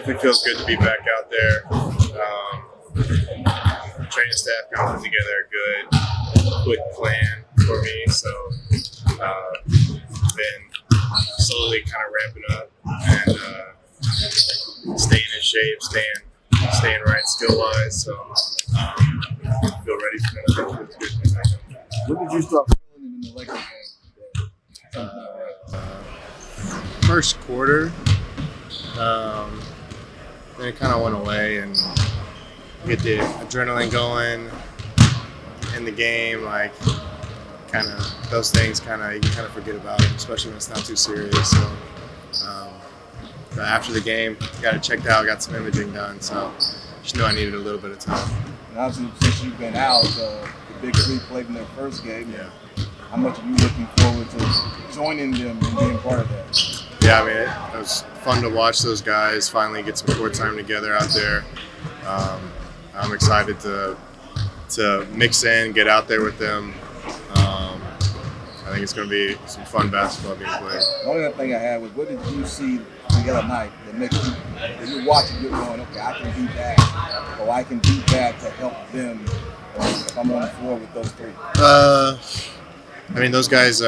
definitely feels good to be back out there. Training staff kind of put together a good, quick plan for me. So been slowly kind of ramping up and staying in shape, staying right skill-wise. So feel ready for that. Feels good. When did you start feeling in the Lakers game? First quarter, then it kind of went away, and get the adrenaline going in the game. Like, kind of those things, you kind of forget about it, especially when it's not too serious. So, but after the game, got it checked out, got some imaging done. So, just knew I needed a little bit of time. And obviously, since you've been out, the Big Three played in their first game. Yeah. How much are you looking forward to joining them and being part of that? Yeah, I mean, it was fun to watch those guys finally get some court time together out there. I'm excited to mix in, get out there with them. I think it's going to be some fun basketball being played. The only other thing I had was, what did you see the other night that makes you, when you're watching, you're going, okay, I can do that, or I can do that to help them if I'm on the floor with those three? I mean, those guys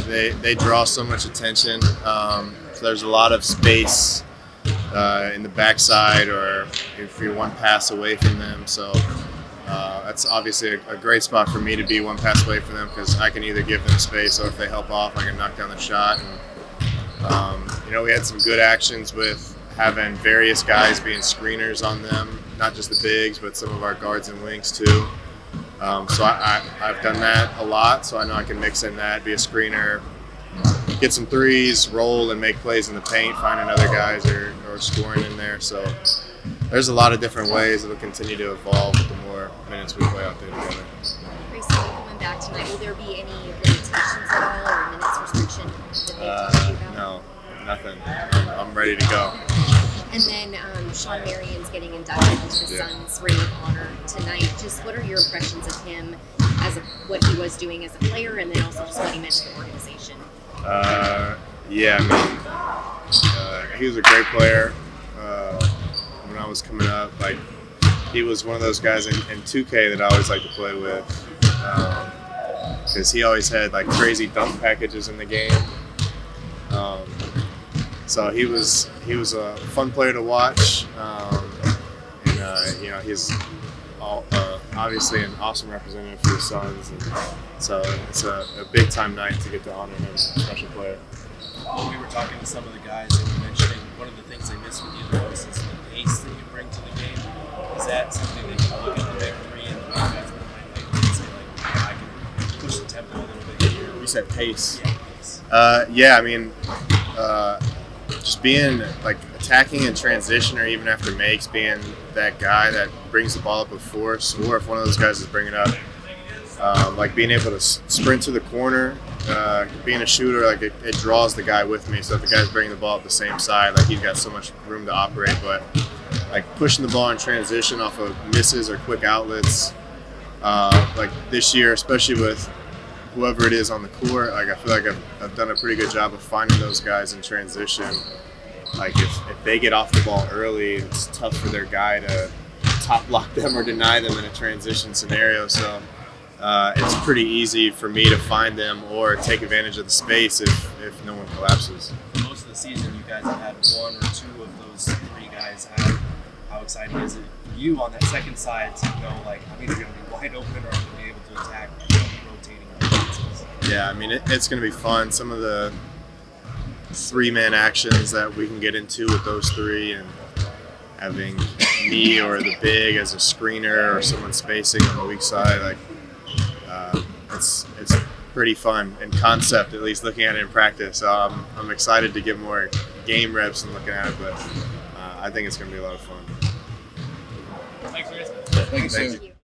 they draw so much attention. So there's a lot of space in the backside, or if you're one pass away from them. So that's obviously a great spot for me to be one pass away from them, because I can either give them space, or if they help off, I can knock down the shot. And, we had some good actions with having various guys being screeners on them, not just the bigs, but some of our guards and wings too. So I've done that a lot, so I know I can mix in that, be a screener, get some threes, roll and make plays in the paint, finding other guys or scoring in there. So there's a lot of different ways it'll continue to evolve with the more minutes we play out there together. Grayson, coming back tonight, will there be any limitations at all or minutes restriction that they've talked to you about? No, nothing. I'm ready to go. And then Shawn Marion's getting inducted into the Suns Ring of Honor tonight. Just what are your impressions of him as what he was doing as a player, and then also just what he meant to the organization? He was a great player when I was coming up. Like, he was one of those guys in 2K that I always liked to play with, because he always had like crazy dunk packages in the game. So he was a fun player to watch, and he's obviously an awesome representative for the Suns, and so it's a big time night to get to honor him, a special player. We were talking to some of the guys, and we mentioning one of the things they miss with you the most is the pace that you bring to the game. Is that something that you look at the Big Three and the big guys that might like and say, like, I can push the tempo a little bit here? You said pace. Yeah, pace. I mean, just being like attacking in transition, or even after makes, being that guy that brings the ball up with force, or if one of those guys is bringing up, like being able to sprint to the corner, being a shooter, like it draws the guy with me. So if the guy's bringing the ball up the same side, like he's got so much room to operate. But like pushing the ball in transition off of misses or quick outlets, like this year, especially with whoever it is on the court, like I feel like I've done a pretty good job of finding those guys in transition. Like if they get off the ball early, it's tough for their guy to top block them or deny them in a transition scenario. So it's pretty easy for me to find them or take advantage of the space if no one collapses. Most of the season, you guys have had one or two of those three guys out. How exciting is it for you on that second side to know, like, I'm either going to be wide open or I'm going to be able to attack rotating offenses? Yeah, I mean, it's going to be fun. Some of the three-man actions that we can get into with those three, and having me or the big as a screener or someone spacing on the weak side, like it's pretty fun in concept, at least looking at it in practice. I'm excited to get more game reps and looking at it, but I think it's going to be a lot of fun. Thanks, Grayson. Thank you, sir. Thank you.